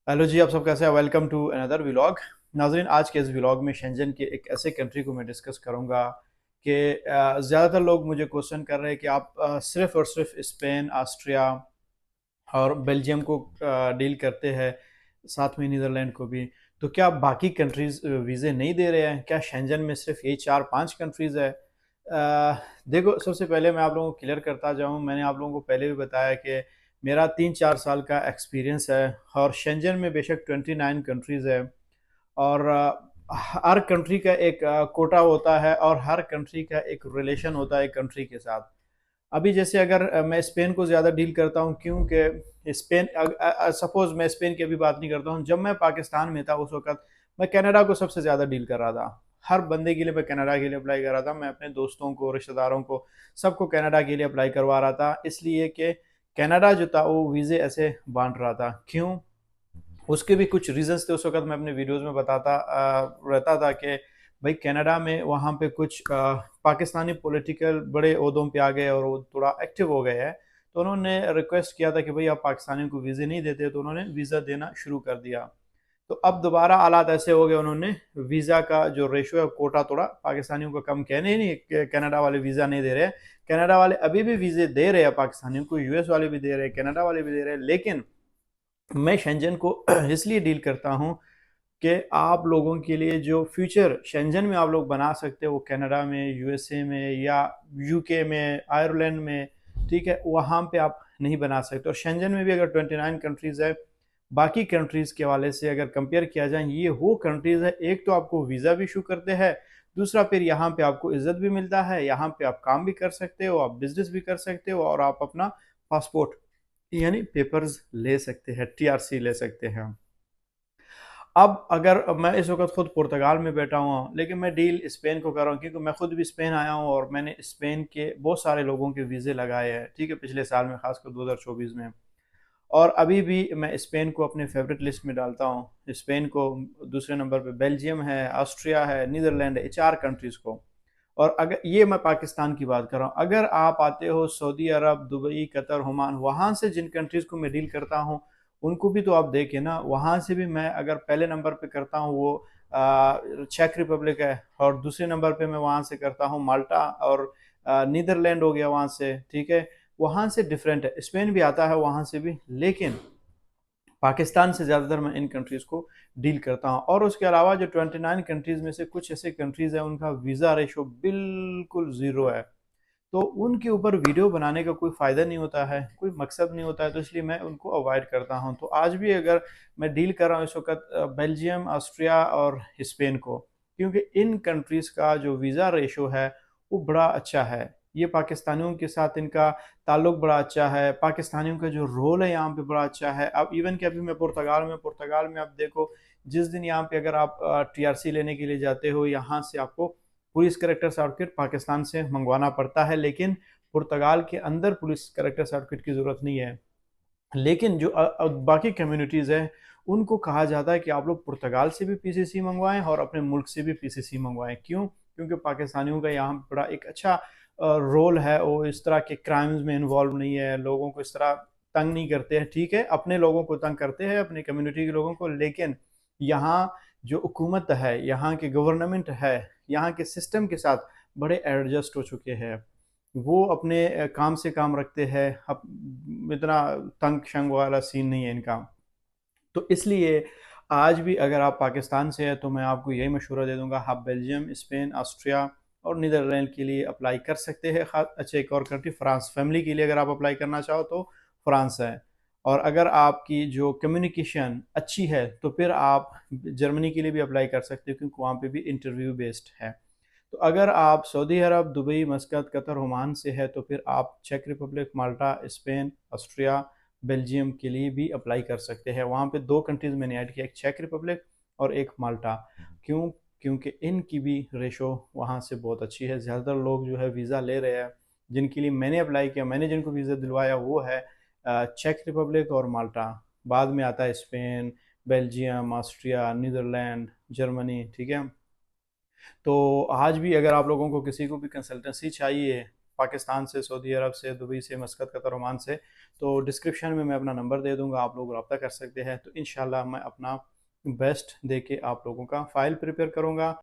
Hello जी, आप सब कैसे हैं? Welcome to another vlog. नाजरीन, आज के इस व्लॉग में शेंजन के एक ऐसे कंट्री को मैं डिस्कस करूंगा कि ज़्यादातर लोग मुझे क्वेश्चन कर रहे हैं कि आप सिर्फ और सिर्फ स्पेन, ऑस्ट्रिया और बेल्जियम को डील करते हैं, साथ में नीदरलैंड को भी। तो क्या बाकी कंट्रीज वीज़े नहीं दे रहे हैं? क्या शेंजन में सिर्फ ये चार पांच कंट्रीज है? देखो, सबसे पहले मैं आप लोगों को क्लियर करता जाऊं, मैंने आप लोगों को पहले भी बताया कि मेरा 3-4 साल का एक्सपीरियंस है और शेंजन में बेशक 29 कंट्रीज है। और हर कंट्री का एक कोटा होता है और हर कंट्री का एक रिलेशन होता है कंट्री के साथ। अभी जैसे अगर मैं स्पेन को ज़्यादा डील करता हूँ, क्योंकि स्पेन, सपोज मैं स्पेन की अभी बात नहीं करता हूँ, जब मैं पाकिस्तान में था उस वक्त मैं कनाडा को सबसे ज़्यादा डील कर रहा था। हर बंदे के लिए मैं कनाडा के लिए अप्लाई कर रहा था। मैं अपने दोस्तों को, रिश्तेदारों को, सबको कनाडा के लिए अप्लाई करवा रहा था, इसलिए कि कनाडा जो था वो वीज़े ऐसे बांट रहा था। क्यों? उसके भी कुछ रीजंस थे, उस वक्त मैं अपने वीडियोस में बताता रहता था कि भाई कनाडा में वहाँ पे कुछ पाकिस्तानी पॉलिटिकल बड़े ओहदों पे आ गए और वो थोड़ा एक्टिव हो गए हैं। तो उन्होंने रिक्वेस्ट किया था कि भाई आप पाकिस्तानियों को वीज़े नहीं देते, तो उन्होंने वीज़ा देना शुरू कर दिया। तो अब दोबारा हालात ऐसे हो गए, उन्होंने वीज़ा का जो रेशो है कोटा थोड़ा पाकिस्तानियों को कम, कहने ही नहीं कि कनाडा वाले वीज़ा नहीं दे रहे हैं। कनाडा वाले अभी भी वीज़े दे रहे हैं पाकिस्तानियों को, यूएस वाले भी दे रहे हैं, कनाडा वाले भी दे रहे हैं। लेकिन मैं शेंजन को इसलिए डील करता हूँ कि आप लोगों के लिए जो फ्यूचर शेंजन में आप लोग बना सकते हो, वो कनाडा में, यूएसए में या यूके में, आयरलैंड में, ठीक है, वहाँ पे आप नहीं बना सकते। और शेंजन में भी अगर 29 कंट्रीज़ है, बाकी कंट्रीज़ के हवाले से अगर कंपेयर किया जाए, ये वो कंट्रीज़ है, एक तो आपको वीज़ा भी इशू करते हैं, दूसरा फिर यहाँ पे आपको इज्जत भी मिलता है, यहाँ पे आप काम भी कर सकते हो, आप बिजनेस भी कर सकते हो और आप अपना पासपोर्ट यानी पेपर्स ले सकते हैं, टीआरसी ले सकते हैं। अब अगर मैं इस वक्त खुद पुर्तगाल में बैठा हुआ हूँ, लेकिन मैं डील स्पेन को कर रहा हूँ, क्योंकि मैं खुद भी स्पेन आया हूँ और मैंने स्पेन के बहुत सारे लोगों के वीज़े लगाए हैं, ठीक है, पिछले साल में, खासकर 2024 में। और अभी भी मैं स्पेन को अपने फेवरेट लिस्ट में डालता हूँ। स्पेन को दूसरे नंबर पे बेल्जियम है, ऑस्ट्रिया है, नीदरलैंड है, चार कंट्रीज़ को। और अगर ये मैं पाकिस्तान की बात कर रहा हूँ, अगर आप आते हो सऊदी अरब, दुबई, कतर, ओमान, वहाँ से जिन कंट्रीज़ को मैं डील करता हूँ, उनको भी तो आप देखें ना। वहाँ से भी मैं अगर पहले नंबर पे करता हूँ वो चेक रिपब्लिक है, और दूसरे नंबर पे मैं वहाँ से करता हूँ माल्टा और नीदरलैंड हो गया वहाँ से, ठीक है। वहाँ से डिफरेंट है, स्पेन भी आता है वहाँ से भी, लेकिन पाकिस्तान से ज़्यादातर मैं इन कंट्रीज़ को डील करता हूँ। और उसके अलावा जो 29 कंट्रीज़ में से कुछ ऐसे कंट्रीज़ हैं उनका वीज़ा रेशो बिल्कुल ज़ीरो है, तो उनके ऊपर वीडियो बनाने का कोई फ़ायदा नहीं होता है, कोई मकसद नहीं होता है, तो इसलिए मैं उनको अवॉइड करता हूँ। तो आज भी अगर मैं डील कर रहा हूँ इस वक्त बेल्जियम, ऑस्ट्रिया और स्पेन को, क्योंकि इन कंट्रीज़ का जो वीज़ा रेशो है वो बड़ा अच्छा है। ये पाकिस्तानियों के साथ इनका ताल्लुक बड़ा अच्छा है, पाकिस्तानियों का जो रोल है यहाँ पे बड़ा अच्छा है। अब इवन कि अभी मैं पुर्तगाल में आप देखो, जिस दिन यहाँ पे अगर आप टीआरसी लेने के लिए जाते हो, यहाँ से आपको पुलिस करेक्टर सर्टिफिकेट पाकिस्तान से मंगवाना पड़ता है, लेकिन पुर्तगाल के अंदर पुलिस करेक्टर सर्टिफिकेट की ज़रूरत नहीं है। लेकिन जो बाकी कम्युनिटीज़ हैं, उनको कहा जाता है कि आप लोग पुर्तगाल से भी पीसीसी मंगवाएं और अपने मुल्क से भी पीसीसी मंगवाएं। क्यों? क्योंकि पाकिस्तानियों का यहाँ बड़ा एक अच्छा रोल है, वो इस तरह के क्राइम्स में इन्वॉल्व नहीं है, लोगों को इस तरह तंग नहीं करते हैं। ठीक है, अपने लोगों को तंग करते हैं, अपनी कम्युनिटी के लोगों को, लेकिन यहाँ जो हुकूमत है, यहाँ की गवर्नमेंट है, यहाँ के सिस्टम के साथ बड़े एडजस्ट हो चुके हैं। वो अपने काम से काम रखते हैं, इतना तंग शंग वाला सीन नहीं है इनका। तो इसलिए आज भी अगर आप पाकिस्तान से हैं तो मैं आपको यही मशवरा दे दूंगा, आप बेल्जियम, स्पेन, ऑस्ट्रिया और नीदरलैंड के लिए अप्लाई कर सकते हैं। खास अच्छा, एक और कंट्री फ्रांस, फैमिली के लिए अगर आप अप्लाई करना चाहो तो फ्रांस है। और अगर आपकी जो कम्युनिकेशन अच्छी है तो फिर आप जर्मनी के लिए भी अप्लाई कर सकते हो, क्योंकि वहाँ पे भी इंटरव्यू बेस्ड है। तो अगर आप सऊदी अरब, दुबई, मस्कत, कतर, ओमान से है तो फिर आप चेक रिपब्लिक, माल्टा, स्पेन, ऑस्ट्रिया, बेल्जियम के लिए भी अप्लाई कर सकते हैं। वहाँ पे दो कंट्रीज़ मैंने ऐड किया, एक चेक रिपब्लिक और एक माल्टा। क्यों? क्योंकि इनकी भी रेशो वहाँ से बहुत अच्छी है। ज़्यादातर लोग जो है वीज़ा ले रहे हैं, जिनके लिए मैंने अप्लाई किया, मैंने जिनको वीज़ा दिलवाया वो है चेक रिपब्लिक और माल्टा। बाद में आता है Spain, Belgium, Austria, Netherland, Germany, ठीक है। तो आज भी अगर आप लोगों को किसी को भी कंसल्टेंसी चाहिए पाकिस्तान से, सऊदी अरब से, दुबई से, मस्कत, कतर, ओमान से। तो डिस्क्रिप्शन में मैं अपना नंबर दे दूँगा, आप लोग रब्ता कर सकते हैं। तो इंशाल्लाह मैं अपना बेस्ट दे के आप लोगों का फ़ाइल प्रिपेयर करूँगा।